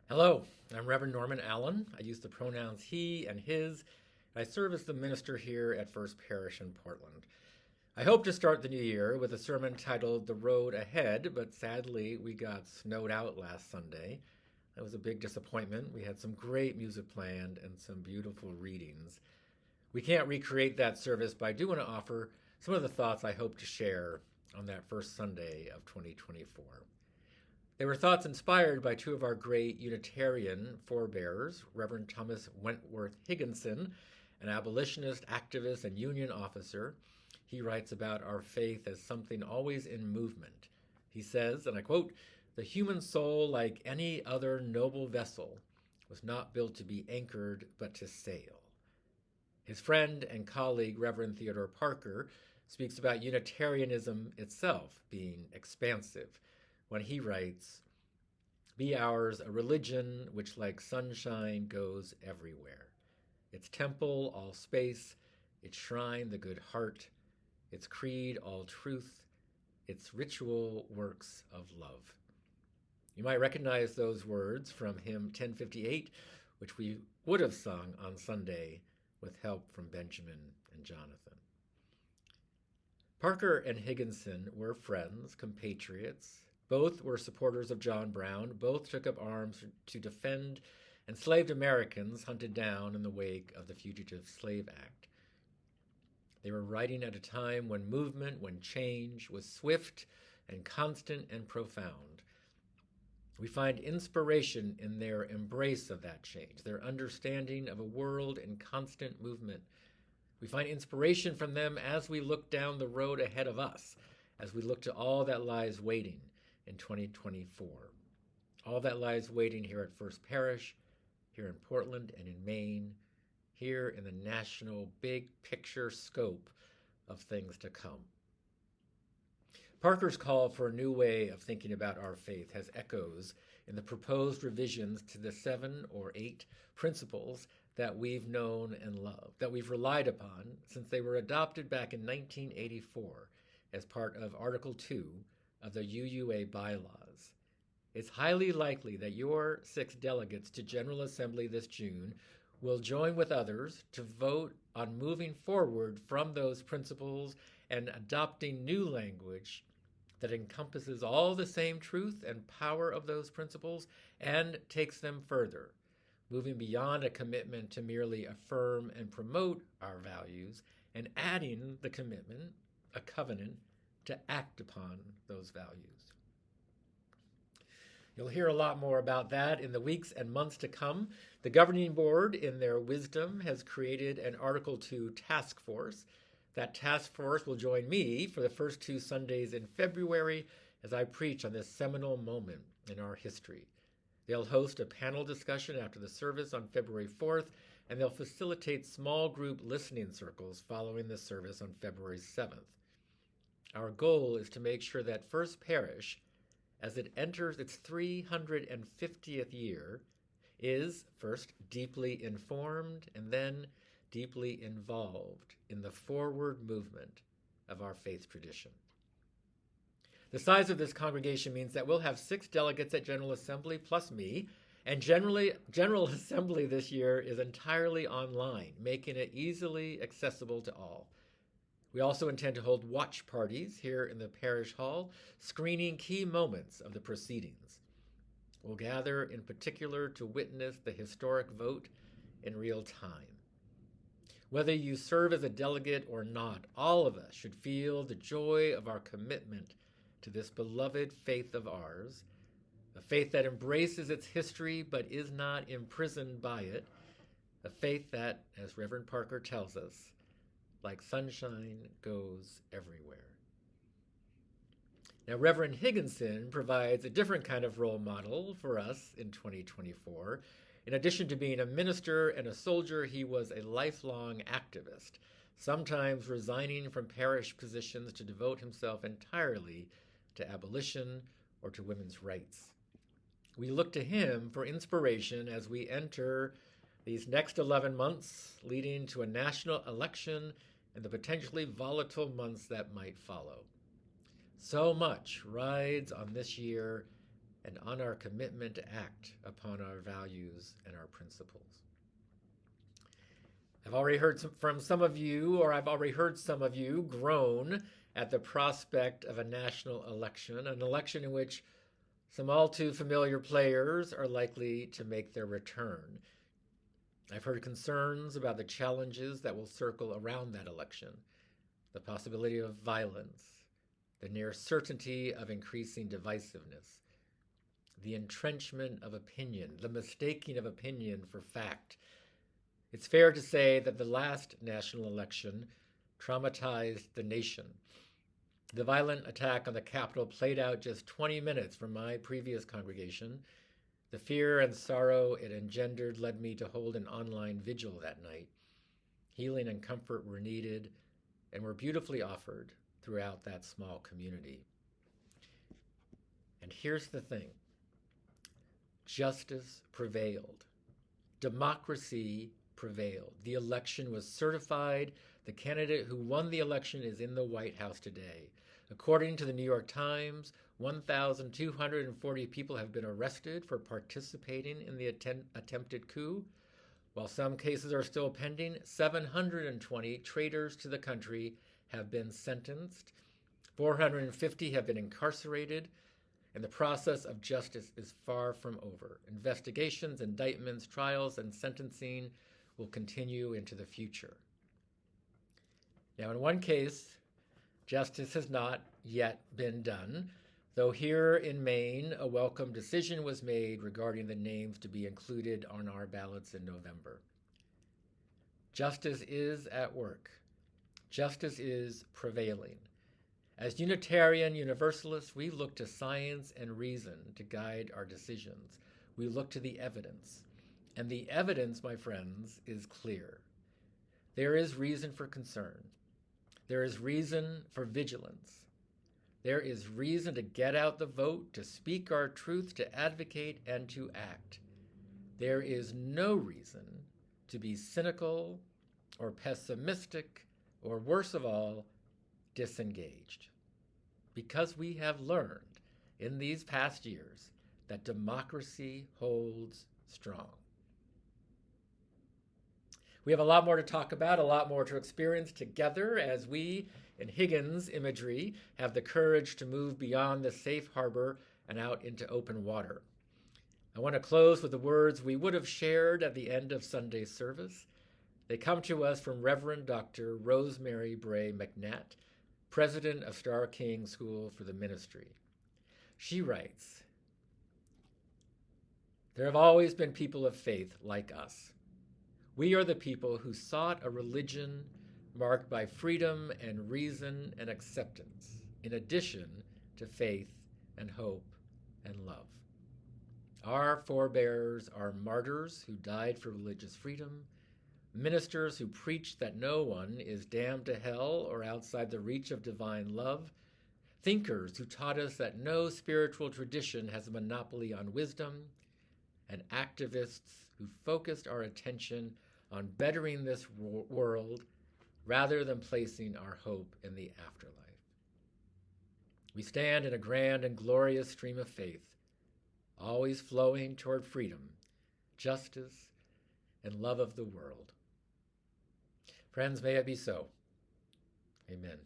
Hello, I'm Reverend Norman Allen. I use the pronouns he and his. I serve as the minister here at First Parish in Portland. I hope to start the new year with a sermon titled The Road Ahead, but sadly we got snowed out last Sunday. That was a big disappointment. We had some great music planned and some beautiful readings. We can't recreate that service, but I do want to offer some of the thoughts I hope to share on that first Sunday of 2024. They were thoughts inspired by two of our great Unitarian forebears, Reverend Thomas Wentworth Higginson, an abolitionist, activist, and Union officer. He writes about our faith as something always in movement. He says, and I quote, "The human soul, like any other noble vessel, was not built to be anchored, but to sail." His friend and colleague, Reverend Theodore Parker, speaks about Unitarianism itself being expansive when he writes, "Be ours a religion which like sunshine goes everywhere. Its temple all space, its shrine the good heart, its creed all truth, its ritual works of love." You might recognize those words from hymn 1058, which we would have sung on Sunday with help from Benjamin and Jonathan. Parker and Higginson were friends, compatriots. Both were supporters of John Brown. Both took up arms to defend enslaved Americans hunted down in the wake of the Fugitive Slave Act. They were writing at a time when movement, when change was swift and constant and profound. We find inspiration in their embrace of that change, their understanding of a world in constant movement. We find inspiration from them as we look down the road ahead of us, as we look to all that lies waiting in 2024. All that lies waiting here at First Parish, here in Portland and in Maine, here in the national big picture scope of things to come. Parker's call for a new way of thinking about our faith has echoes in the proposed revisions to the 7 or 8 principles that we've known and loved, that we've relied upon since they were adopted back in 1984 as part of Article 2 of the UUA bylaws. It's highly likely that your 6 delegates to General Assembly this June will join with others to vote on moving forward from those principles and adopting new language that encompasses all the same truth and power of those principles and takes them further, moving beyond a commitment to merely affirm and promote our values and adding the commitment, a covenant, to act upon those values. You'll hear a lot more about that in the weeks and months to come. The governing board, in their wisdom, has created an Article 2 task force. That task force will join me for the first 2 Sundays in February as I preach on this seminal moment in our history. They'll host a panel discussion after the service on February 4th, and they'll facilitate small group listening circles following the service on February 7th. Our goal is to make sure that First Parish, as it enters its 350th year, is first deeply informed and then deeply involved in the forward movement of our faith tradition. The size of this congregation means that we'll have 6 delegates at General Assembly plus me, and General Assembly this year is entirely online, making it easily accessible to all. We also intend to hold watch parties here in the parish hall, screening key moments of the proceedings. We'll gather in particular to witness the historic vote in real time. Whether you serve as a delegate or not, all of us should feel the joy of our commitment to this beloved faith of ours, a faith that embraces its history but is not imprisoned by it, a faith that, as Reverend Parker tells us, like sunshine goes everywhere. Now, Reverend Higginson provides a different kind of role model for us in 2024. In addition to being a minister and a soldier, he was a lifelong activist, sometimes resigning from parish positions to devote himself entirely to abolition or to women's rights. We look to him for inspiration as we enter these next 11 months, leading to a national election and the potentially volatile months that might follow. So much rides on this year and on our commitment to act upon our values and our principles. I've already heard from some of you, or I've already heard some of you groan at the prospect of a national election, an election in which some all too familiar players are likely to make their return. I've heard concerns about the challenges that will circle around that election, the possibility of violence, the near certainty of increasing divisiveness, the entrenchment of opinion, the mistaking of opinion for fact. It's fair to say that the last national election traumatized the nation. The violent attack on the Capitol played out just 20 minutes from my previous congregation. The fear and sorrow it engendered led me to hold an online vigil that night. Healing and comfort were needed and were beautifully offered throughout that small community. And here's the thing. Justice prevailed. Democracy prevailed. The election was certified. The candidate who won the election is in the White House today. According to the New York Times, 1,240 people have been arrested for participating in the attempted coup. While some cases are still pending, 720 traitors to the country have been sentenced. 450 have been incarcerated, and the process of justice is far from over. Investigations, indictments, trials, and sentencing will continue into the future. Now, in one case, justice has not yet been done, though here in Maine, a welcome decision was made regarding the names to be included on our ballots in November. Justice is at work. Justice is prevailing. As Unitarian Universalists, we look to science and reason to guide our decisions. We look to the evidence. And the evidence, my friends, is clear. There is reason for concern. There is reason for vigilance. There is reason to get out the vote, to speak our truth, to advocate, and to act. There is no reason to be cynical or pessimistic or, worse of all, disengaged. Because we have learned in these past years that democracy holds strong. We have a lot more to talk about, a lot more to experience together as we, in Higgins imagery, have the courage to move beyond the safe harbor and out into open water. I want to close with the words we would have shared at the end of Sunday service. They come to us from Reverend Dr. Rosemary Bray McNatt, president of Starr King School for the Ministry. She writes, "There have always been people of faith like us. We are the people who sought a religion marked by freedom and reason and acceptance, in addition to faith and hope and love. Our forebears are martyrs who died for religious freedom, ministers who preached that no one is damned to hell or outside the reach of divine love, thinkers who taught us that no spiritual tradition has a monopoly on wisdom, and activists who focused our attention on bettering this world rather than placing our hope in the afterlife. We stand in a grand and glorious stream of faith, always flowing toward freedom, justice, and love of the world. Friends, may it be so. Amen.